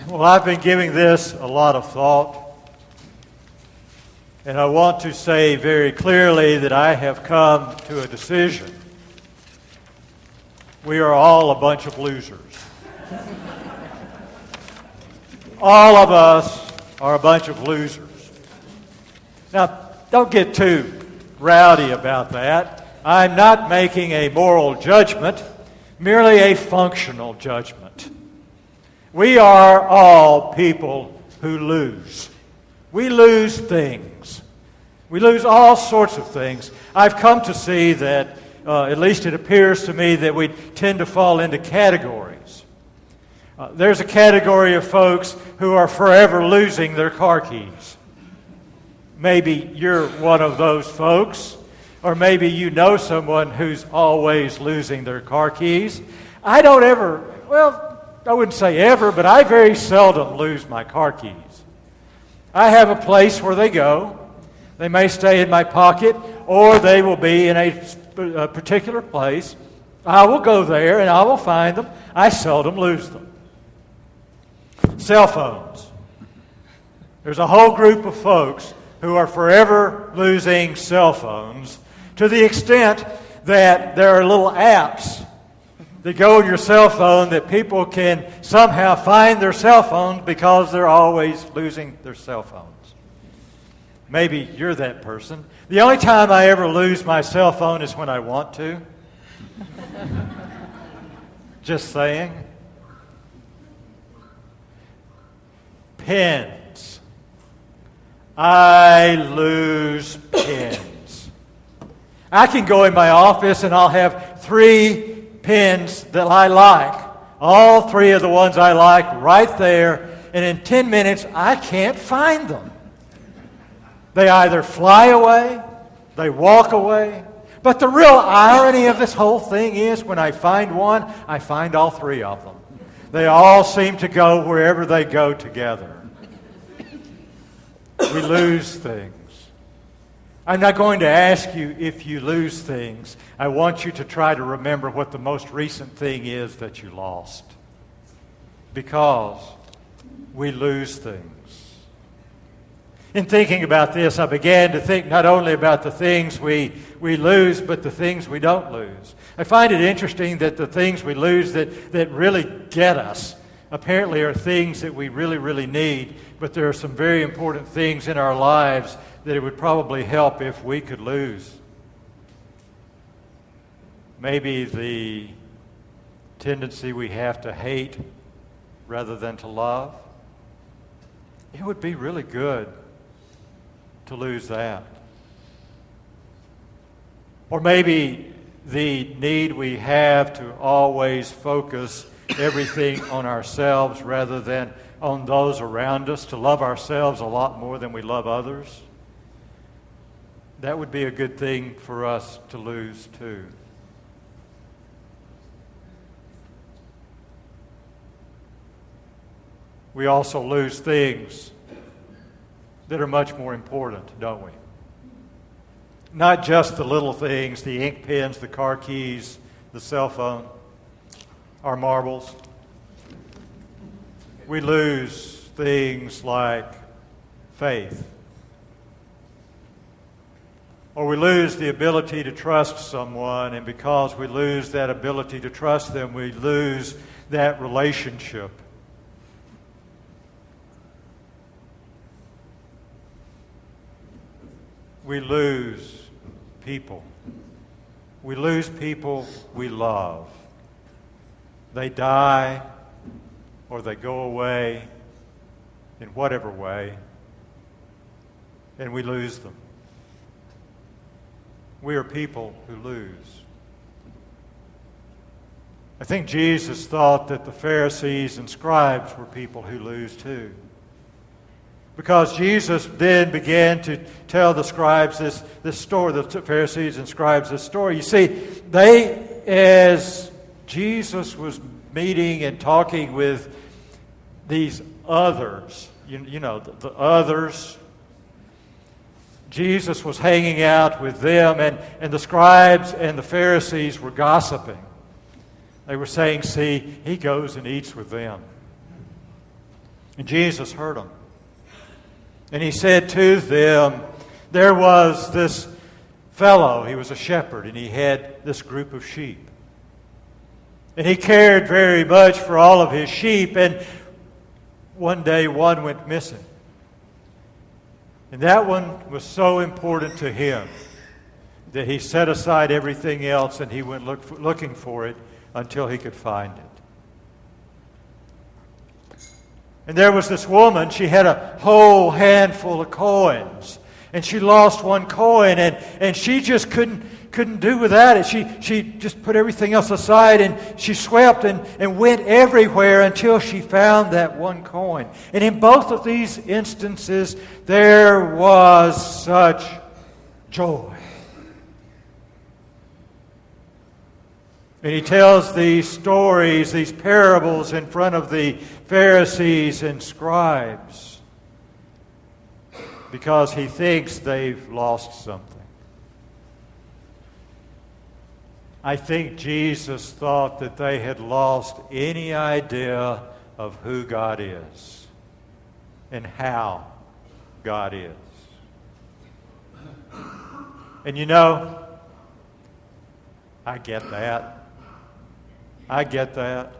Well, I've been giving this a lot of thought, and I want to say very clearly that I have come to a decision. We are all a bunch of losers. All of us are a bunch of losers. Now, don't get too rowdy about that. I'm not making a moral judgment, merely a functional judgment. We are all people who lose. We lose things. We lose all sorts of things. I've come to see that, at least it appears to me, that we tend to fall into categories. There's a category of folks who are forever losing their car keys. Maybe you're one of those folks, or maybe you know someone who's always losing their car keys. I wouldn't say ever, but I very seldom lose my car keys. I have a place where they go. They may stay in my pocket, or they will be in a particular place. I will go there and I will find them. I seldom lose them. Cell phones. There's a whole group of folks who are forever losing cell phones, to the extent that there are little apps that go in your cell phone that people can somehow find their cell phones because they're always losing their cell phones. Maybe you're that person. The only time I ever lose my cell phone is when I want to. Just saying. Pens. I lose pens. I can go in my office and I'll have 3 pens that I like. All 3 of the ones I like right there. And in 10 minutes, I can't find them. They either fly away, they walk away. But the real irony of this whole thing is when I find one, I find all 3 of them. They all seem to go wherever they go together. We lose things. I'm not going to ask you if you lose things. I want you to try to remember what the most recent thing is that you lost. Because we lose things. In thinking about this, I began to think not only about the things we lose, but the things we don't lose. I find it interesting that the things we lose that really get us apparently are things that we really, really need, but there are some very important things in our lives that it would probably help if we could lose. Maybe the tendency we have to hate rather than to love. It would be really good to lose that. Or maybe the need we have to always focus everything on ourselves rather than on those around us, to love ourselves a lot more than we love others. That would be a good thing for us to lose too. We also lose things that are much more important, don't we? Not just the little things, the ink pens, the car keys, the cell phone, our marbles. We lose things like faith. Or we lose the ability to trust someone, and because we lose that ability to trust them, we lose that relationship. We lose people. We lose people we love. They die or they go away in whatever way, and we lose them. We are people who lose. I think Jesus thought that the Pharisees and scribes were people who lose too. Because Jesus then began to tell the scribes this story, the Pharisees and scribes this story. You see, as Jesus was meeting and talking with these others, the others, Jesus was hanging out with them, and the scribes and the Pharisees were gossiping. They were saying, see, he goes and eats with them. And Jesus heard them. And he said to them, there was this fellow, he was a shepherd, and he had this group of sheep. And he cared very much for all of his sheep, and one day one went missing. And that one was so important to him that he set aside everything else and he went looking for it until he could find it. And there was this woman, she had a whole handful of coins. And she lost one coin, and she just couldn't do without it. She just put everything else aside, and she swept and went everywhere until she found that one coin. And in both of these instances, there was such joy. And he tells these stories, these parables in front of the Pharisees and scribes because he thinks they've lost something. I think Jesus thought that they had lost any idea of who God is and how God is. And you know, I get that. I get that.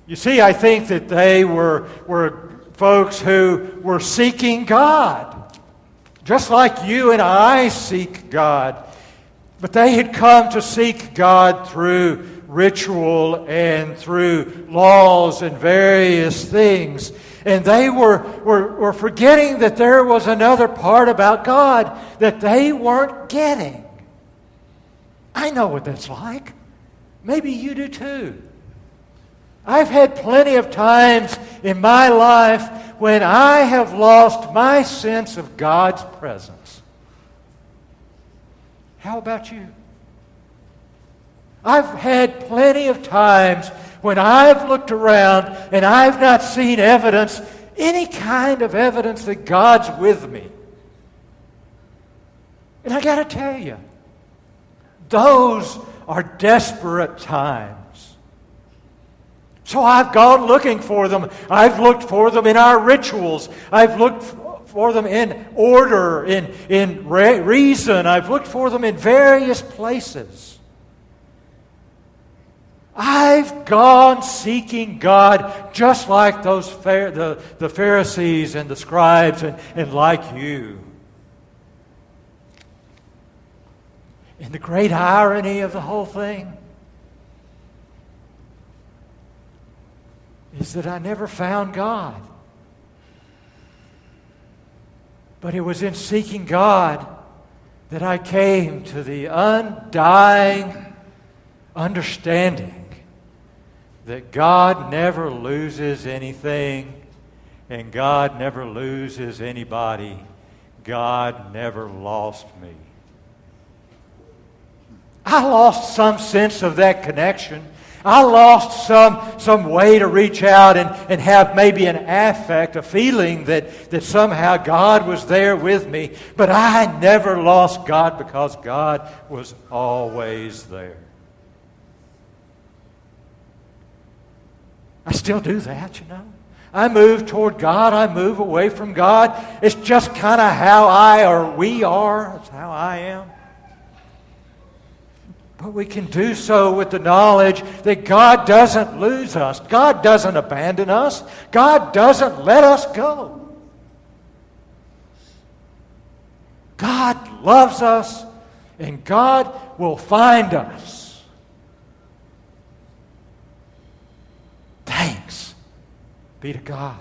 You see, I think that they were folks who were seeking God, just like you and I seek God. But they had come to seek God through ritual and through laws and various things. And they were forgetting that there was another part about God that they weren't getting. I know what that's like. Maybe you do too. I've had plenty of times in my life when I have lost my sense of God's presence. How about you? I've had plenty of times when I've looked around and I've not seen evidence, any kind of evidence that God's with me. And I got to tell you, those are desperate times. So I've gone looking for them. I've looked for them in our rituals. I've looked for them in order, in reason. I've looked for them in various places. I've gone seeking God just like those the Pharisees and the scribes and like you. And the great irony of the whole thing is that I never found God. But it was in seeking God that I came to the undying understanding that God never loses anything and God never loses anybody. God never lost me. I lost some sense of that connection. I lost some way to reach out and have maybe an affect, a feeling that somehow God was there with me. But I never lost God because God was always there. I still do that, you know. I move toward God. I move away from God. It's just kind of how we are. That's how I am. But we can do so with the knowledge that God doesn't lose us. God doesn't abandon us. God doesn't let us go. God loves us, and God will find us. Thanks be to God.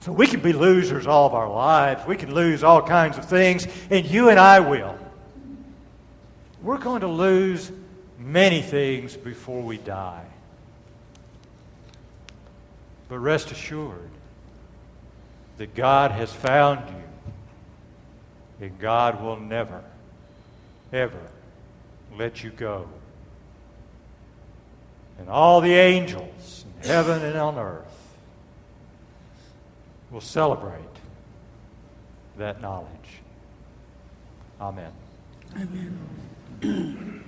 So we can be losers all of our lives. We can lose all kinds of things, and you and I will. We're going to lose many things before we die. But rest assured that God has found you, and God will never, ever let you go. And all the angels in heaven and on earth will celebrate that knowledge. Amen. Amen.